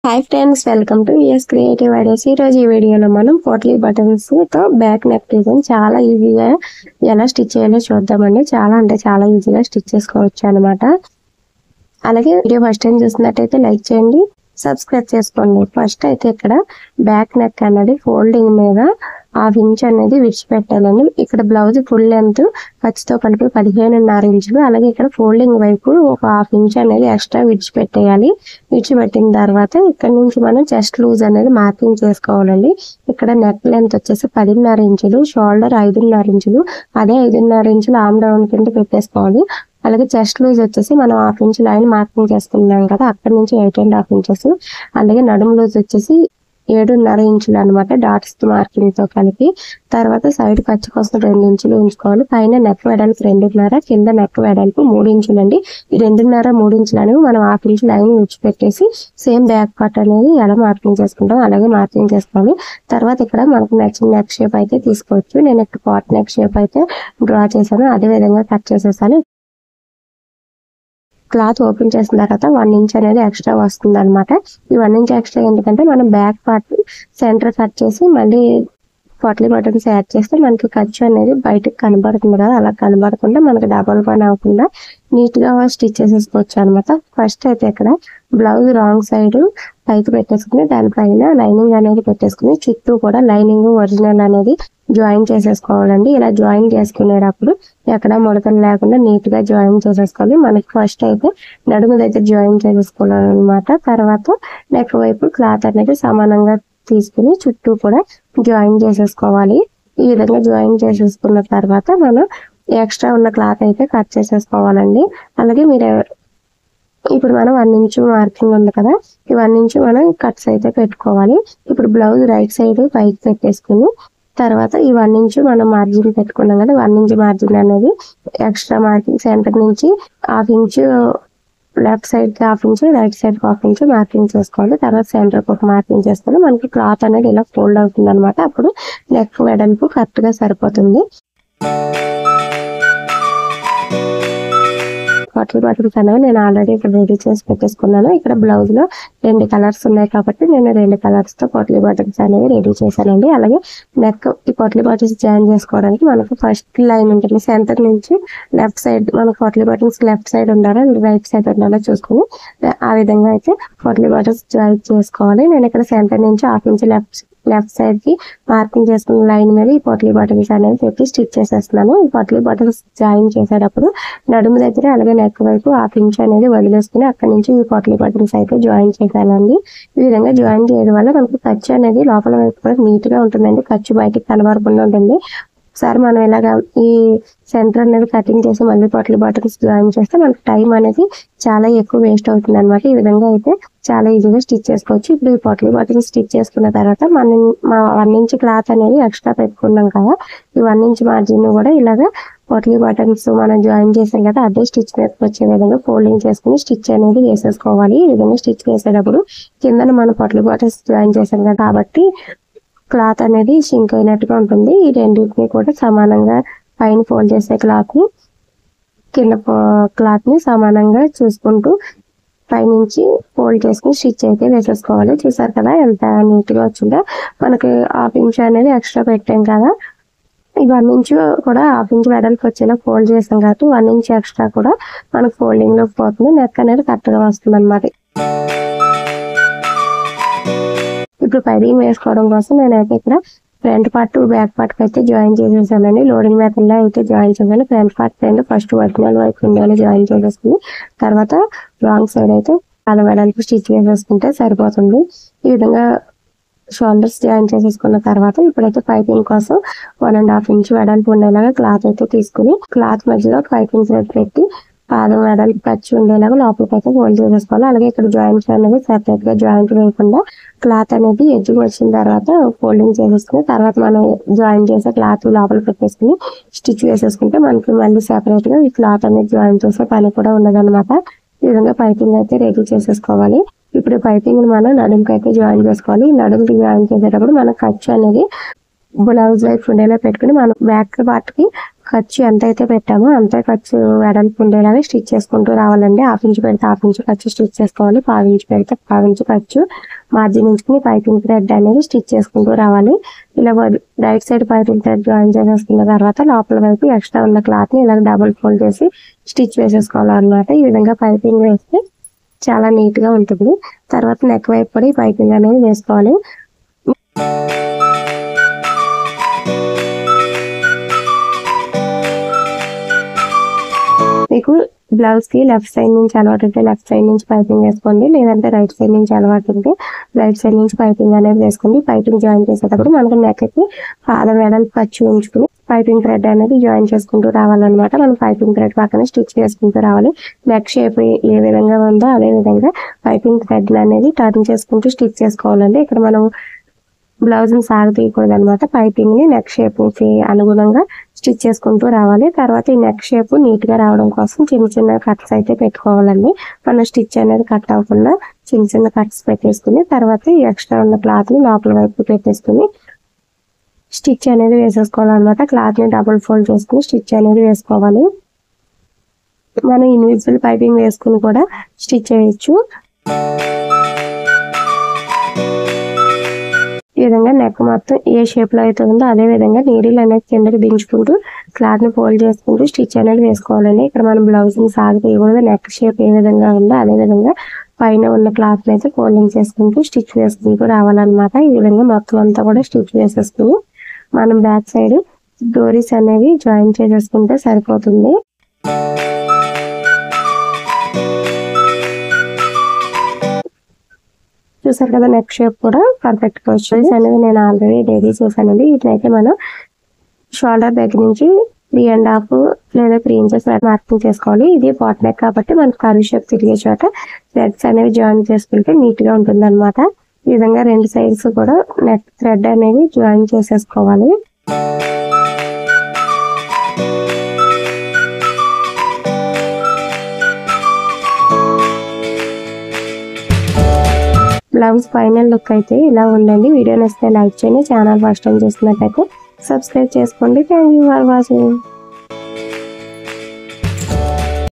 Hi friends, welcome to VS creative ideas. ఈ రోజు ఈ వీడియోలో మనం పోట్లీ బటన్స్ తో బ్యాక్ నెక్ డిజైన్ చాలా ఈజీగా ఎలా స్టిచ్ చేయాలో చూద్దామండి. చాలా ఈజీగా స్టిచ్ చేసుకోవచ్చు అనమాట. అలాగే వీడియో ఫస్ట్ టైం చూసినట్టయితే లైక్ చేయండి, సబ్స్క్రైబ్ చేసుకోండి. ఫస్ట్ అయితే ఇక్కడ బ్యాక్ నెక్ అనేది ఫోల్డింగ్ మీద 1/2 ఇంచ్ అనేది విడిచిపెట్టాలండి. ఇక్కడ బ్లౌజ్ ఫుల్ లెంత్ ఖర్చుతో కలిపి 15.5 ఇంచులు. అలాగే ఇక్కడ ఫోల్డింగ్ వైపు ఒక 1/2 ఇంచ్ అనేది ఎక్స్ట్రా విడిచిపెట్టేయాలి. విడిచిపెట్టిన తర్వాత ఇక్కడ నుంచి మనం చెస్ట్ లూజ్ అనేది మార్కింగ్ చేసుకోవాలండి. ఇక్కడ నెక్ లెంత్ వచ్చేసి 10.5 ఇంచులు, షోల్డర్ 5.5 ఇంచులు. అదే 5.5 ఇంచులు ఆమ్ డౌన్ కింద పెట్టేసుకోవాలి. అలాగే చెస్ట్ లూజ్ వచ్చేసి మనం 1/2 ఇంచ్ లైన్ మార్కింగ్ చేసుకున్నాం కదా, అక్కడ నుంచి 8.5 ఇంచెస్. అలాగే నడుము లూజ్ వచ్చేసి 7.5 ఇంచులు అనమాట, డాట్స్ మార్కింగ్ తో కలిపి. తర్వాత సైడ్ ఖర్చు కోసం 2 ఇంచులు ఉంచుకోవాలి. పైన నెక్ వెడల్పు 2.5, కింద నెక్ వెడల్పు 3 ఇంచులు అండి. ఈ 2.5, 3 ఇంచులు అనేవి మనం 1/2 ఇంచ్ లైన్ విడిచిపెట్టేసి సేమ్ బ్యాక్ పార్ట్ అనేది ఎలా మార్కింగ్ చేసుకుంటాం అలాగే మార్కింగ్ చేసుకోవాలి. తర్వాత ఇక్కడ మనకు నచ్చిన నెక్ షేప్ అయితే తీసుకోవచ్చు. నేను ఇక్కడ పాట్ నెక్ షేప్ అయితే డ్రా చేశాను, అదే విధంగా కట్ చేసేసాను. క్లాత్ ఓపెన్ చేసిన తర్వాత 1 ఇంచ్ అనేది ఎక్స్ట్రా వస్తుంది అనమాట. ఈ 1 ఇంచ్ ఎక్స్ట్రా ఎందుకంటే మనం బ్యాక్ పార్ట్ సెంటర్ కట్ చేసి మళ్ళీ పొట్లీ బటన్స్ యాడ్ చేస్తే మనకి ఖర్చు అనేది బయటకు కనబడుతుంది కదా, అలా కనబడకుండా మనకి డబల్ పని అవ్వకుండా నీట్ గా స్టిచ్ చేసేసుకోవచ్చు అనమాట. ఫస్ట్ అయితే ఇక్కడ బ్లౌజ్ రాంగ్ సైడ్ పైకి పెట్టేసుకుని దానిపైన లైనింగ్ అనేది పెట్టేసుకుని చుట్టూ కూడా లైనింగ్ ఒరిజినల్ అనేది జాయిన్ చేసేసుకోవాలండి. ఇలా జాయిన్ చేసుకునేటప్పుడు ఎక్కడ ముడతలు లేకుండా నీట్ గా జాయిన్ చేసేసుకోవాలి. మనకి ఫస్ట్ అయితే నడుము దగ్గర జాయిన్ చేసేసుకోవాలన్నమాట. తర్వాత నెక్ వైపు క్లాత్ అనేది సమానంగా తీసుకుని చుట్టూ కూడా జాయిన్ చేసేసుకోవాలి. ఈ విధంగా జాయిన్ చేసేసుకున్న తర్వాత మనం ఎక్స్ట్రా ఉన్న క్లాత్ అయితే కట్ చేసేసుకోవాలండి. అలాగే మీరు ఇప్పుడు మనం 1 ఇంచ్ మార్కింగ్ ఉంది కదా, ఈ 1 ఇంచ్ మనం కట్స్ అయితే పెట్టుకోవాలి. ఇప్పుడు బ్లౌజ్ రైట్ సైడ్ పైకి పెట్టేసుకుని తర్వాత ఈ 1 ఇంచ్ మనం మార్జిన్ పెట్టుకున్నాం కదా, 1 ఇంచ్ మార్జిన్ అనేది ఎక్స్ట్రా మార్కింగ్ సెంటర్ నుంచి 1/2 ఇంచ్ లెఫ్ట్ సైడ్ కి 1/2 ఇంచ్, రైట్ సైడ్ కి 1/2 ఇంచ్ మార్కింగ్ చేసుకోవాలి. తర్వాత సెంటర్ కి ఒక మార్కింగ్ చేసుకొని మనకి క్లాత్ అనేది ఇలా ఫోల్డ్ అవుతుంది అనమాట. అప్పుడు నెక్ వెడల్పు కరెక్ట్ గా సరిపోతుంది. పొట్లీ బటన్స్ అనేవి నేను ఆల్రెడీ ఇక్కడ రెడీ చేసి పెట్టేసుకున్నాను. ఇక్కడ బ్లౌజ్ లో 2 కలర్స్ ఉన్నాయి కాబట్టి నేను 2 కలర్స్ తో పొట్లీ బటన్స్ అనేవి రెడీ చేశానండి. అలాగే నెక్ ఈ పొట్లీ బటన్స్ జాయిన్ చేసుకోవడానికి మనకు ఫస్ట్ లైన్ ఉంటుంది. సెంటర్ నుంచి లెఫ్ట్ సైడ్ మనకు పొట్లీ బటన్స్ లెఫ్ట్ సైడ్ ఉండాలా రైట్ సైడ్ ఉండాలా చూసుకుని ఆ విధంగా అయితే పొట్లీ బటన్స్ జాయిన్ చేసుకోవాలి. నేను ఇక్కడ సెంటర్ నుంచి 1/2 ఇంచ్ లెఫ్ట్ సైడ్ కి మార్కింగ్ చేసుకున్న లైన్ మీద ఈ పొట్లీ బటన్స్ అనేది పెట్టి స్టిచ్ చేసేస్తున్నాను. ఈ పొట్లీ బటన్స్ జాయిన్ చేసేటప్పుడు నడుము దగ్గర అలాగే నెక్ వైపు 1/2 ఇంచ్ అనేది వదిలేసుకుని అక్కడ నుంచి ఈ పొట్లీ బటన్స్ అయితే జాయిన్ చేశానండి. ఈ విధంగా జాయిన్ చేయడం వల్ల మనకు ఖర్చు అనేది లోపల వైపు కూడా నీట్ గా ఉంటుందండి, ఖర్చు బయటికి కనబడకుండా ఉంటుంది. ఒకసారి మనం ఇలాగా ఈ సెంటర్ అనేది కటింగ్ చేసి మళ్ళీ పొట్లీ బటన్స్ జాయిన్ చేస్తే మనకి టైం అనేది చాలా ఎక్కువ వేస్ట్ అవుతుంది అనమాట. ఈ విధంగా అయితే చాలా ఈజీగా స్టిచ్ చేసుకోవచ్చు. ఇప్పుడు ఈ పొట్లీ బటన్స్ స్టిచ్ చేసుకున్న తర్వాత మనం 1 ఇంచ్ క్లాత్ అనేది ఎక్స్ట్రా పెట్టుకున్నాం కదా, ఈ 1 ఇంచ్ మార్జిన్ కూడా ఇలాగా పొట్లీ బటన్స్ మనం జాయిన్ చేసాం కదా అదే స్టిచ్ మీదకి వచ్చే విధంగా ఫోల్డింగ్ చేసుకుని స్టిచ్ అనేది వేసేసుకోవాలి. ఈ విధంగా స్టిచ్ వేసేటప్పుడు కింద మనం పొట్లీ బటన్స్ జాయిన్ చేసాం కదా కాబట్టి క్లాత్ అనేది షింక్ అయినట్టుగా ఉంటుంది. ఈ రెండింటిని కూడా సమానంగా పైన ఫోల్డ్ చేసే క్లాత్ ని కింద క్లాత్ ని సమానంగా చూసుకుంటూ పైనుంచి ఫోల్డ్ చేసుకుని స్టిచ్ అయితే వేసేసుకోవాలి. చూసారు కదా ఎంత నీట్ గా వచ్చిందో. మనకి 1/2 ఇంచ్ అనేది ఎక్స్ట్రా పెట్టాం కదా, ఈ 1 ఇంచ్ కూడా 1/2 ఇంచ్ వెడల్పు వచ్చేలా ఫోల్డ్ చేసాం కాబట్టి 1 ఇంచ్ ఎక్స్ట్రా కూడా మనకు ఫోల్డింగ్ లోకి పోతుంది. నెక్ అనేది కరెక్ట్ గా వస్తుంది అనమాట. ఇప్పుడు పైపింగ్ వేసుకోవడం కోసం నేనైతే ఇక్కడ ఫ్రంట్ పార్ట్ బ్యాక్ పార్ట్ అయితే జాయిన్ చేసేసానండి. లోడింగ్ మెథడ్ లో అయితే జాయిన్ చేశాను. ఫ్రంట్ పార్ట్ రెండు ఫస్ట్ ఒరిజినల్ వైపు ఉండేలా జాయిన్ చేసేసుకుని తర్వాత రాంగ్ సైడ్ అయితే అలా వెడల్పు స్టిచ్ వేసేసుకుంటే సరిపోతుంది. ఈ విధంగా షోల్డర్స్ జాయిన్ చేసేసుకున్న తర్వాత ఇప్పుడైతే పైపింగ్ కోసం 1.5 ఇంచ్ వెడల్పు ఉండేలాగా క్లాత్ అయితే తీసుకుని క్లాత్ మధ్యలో పైపింగ్ థ్రెడ్ పెట్టి పాదం వెడల్పు ఖర్చు ఉండేలాగా లోపలికి అయితే ఫోల్డ్ చేసేసుకోవాలి. అలాగే ఇక్కడ జాయింట్స్ అనేది సెపరేట్ గా జాయింట్ వేయకుండా క్లాత్ అనేది ఎడ్జ్కి వచ్చిన తర్వాత ఫోల్డింగ్ చేసేసుకుని తర్వాత మనం జాయిన్ చేసే క్లాత్ లోపల పెట్టేసుకుని స్టిచ్ వేసేసుకుంటే మనకి మళ్ళీ సెపరేట్ గా ఈ క్లాత్ అనేది జాయిన్ చేసే పని కూడా ఉండదన్నమాట. ఈ విధంగా పైపింగ్ అయితే రెడీ చేసేసుకోవాలి. ఇప్పుడు పైపింగ్ మనం నడుముకి అయితే జాయిన్ చేసుకోవాలి. నడుముకి జాయిన్ చేసేటప్పుడు మన ఖర్చు అనేది బ్లౌజ్ వైపు ఉండేలా పెట్టుకుని మనం బ్యాక్ పార్ట్ కి ఖర్చు ఎంత అయితే పెట్టామో అంతే ఖర్చు వెడల్పు ఉండేలాగా స్టిచ్ చేసుకుంటూ రావాలండి. హాఫ్ ఇంచ్ పెడితే హాఫ్ ఇంచ్ ఖర్చు స్టిచ్ చేసుకోవాలి. పావు ఇంచ్ పెడితే పావు ఇంచ్ ఖర్చు మార్జిన్ ఉంచుకుని పైపింగ్ థ్రెడ్ అనేది స్టిచ్ చేసుకుంటూ రావాలి. ఇలా right side piping thread join చేసేసుకున్న తర్వాత లోపల వైపు ఎక్స్ట్రా ఉన్న క్లాత్ ని ఇలా డబుల్ ఫోల్డ్ చేసి స్టిచ్ వేసేసుకోవాలన్నమాట. ఈ విధంగా పైపింగ్ వేస్తే చాలా నీట్ గా ఉంటుంది. తర్వాత నెక్ వైపు కూడా ఈ పైపింగ్ అనేది వేసుకోవాలి. మీకు బ్లౌజ్ కి లెఫ్ట్ సైడ్ నుంచి అలవాటు ఉంటే లెఫ్ట్ సైడ్ నుంచి పైపింగ్ వేసుకోండి, లేదంటే రైట్ సైడ్ నుంచి అలవాటు ఉంటే రైట్ సైడ్ నుంచి పైపింగ్ అనేది వేసుకోండి. పైపింగ్ జాయిన్ చేసేటప్పుడు మనకు నెక్ కి పాదం వెడల్పు ఖర్చు ఉంచుకుని పైపింగ్ థ్రెడ్ అనేది జాయిన్ చేసుకుంటూ రావాలన్నమాట. మనం పైపింగ్ థ్రెడ్ పక్కన స్టిచ్ చేసుకుంటూ రావాలి. నెక్ షేప్ ఏ విధంగా ఉందో అదే విధంగా పైపింగ్ థ్రెడ్ అనేది టర్న్ చేసుకుంటూ స్టిచ్ చేసుకోవాలండి. ఇక్కడ మనం బ్లౌజ్ ని సాగతీయకూడదు అనమాట. పైపింగ్ ని నెక్ షేప్ అనుగుణంగా స్టిచ్ చేసుకుంటూ రావాలి. తర్వాత ఈ నెక్ షేప్ నీట్ గా రావడం కోసం చిన్న చిన్న కట్స్ అయితే పెట్టుకోవాలండి. మన స్టిచ్ అనేది కట్ అవ్వకుండా చిన్న చిన్న కట్స్ పెట్టేసుకుని తర్వాత ఈ ఎక్స్ట్రా ఉన్న క్లాత్ ని లోపల వైపు పెట్టేసుకుని స్టిచ్ అనేది వేసేసుకోవాలన్నమాట. క్లాత్ ని డబుల్ ఫోల్డ్ చేసుకుని స్టిచ్ అనేది వేసుకోవాలి. మనం ఇన్విజిబుల్ పైపింగ్ వేసుకుని కూడా స్టిచ్ చేయొచ్చు. ఈ విధంగా నెక్ మొత్తం ఏ షేప్ లో అయితే ఉందో అదే విధంగా నీడిల్ అనేది కిందకి దించుకుంటూ క్లాత్ ని ఫోల్డ్ చేసుకుంటూ స్టిచ్ అనేది వేసుకోవాలండి. ఇక్కడ మనం బ్లౌజ్ ని సాగి తీయకూడదు. నెక్ షేప్ ఏ విధంగా ఉందో అదే విధంగా పైన ఉన్న క్లాత్ ని అయితే ఫోల్డింగ్ చేసుకుంటూ స్టిచ్ వేసుకుంటూ రావాలన్నమాట. ఈ విధంగా మొత్తం అంతా కూడా స్టిచ్ వేసేసుకుని మనం బ్యాక్ సైడ్ డోరీస్ అనేవి జాయిన్ చేసేసుకుంటే సరిపోతుంది. చూసారు కదా, నెక్ షేప్ కూడా పర్ఫెక్ట్ గా వచ్చింది అనేది నేను ఆల్రెడీ రెడీ చేశానండి. వీటినైతే మనం షోల్డర్ దగ్గర నుంచి 3.5 లేదా 3 ఇంచెస్ మార్కింగ్ చేసుకోవాలి. ఇది బాట్ నెక్ కాబట్టి మనకు కర్వ్ షేప్ తిరిగే చోట థ్రెడ్స్ అనేవి జాయిన్ చేసుకుంటే నీట్ గా ఉంటుంది అనమాట. ఈ విధంగా రెండు సైడ్స్ కూడా నెక్ థ్రెడ్ అనేది జాయిన్ చేసేసుకోవాలి. బ్లౌజ్ ఫైనల్ లుక్ అయితే ఇలా ఉండండి. వీడియో నచ్చితే లైక్ చేయండి. ఛానల్ ఫస్ట్ టైం చూస్తున్నట్లయితే సబ్స్క్రైబ్ చేసుకోండి. Thank you for watching.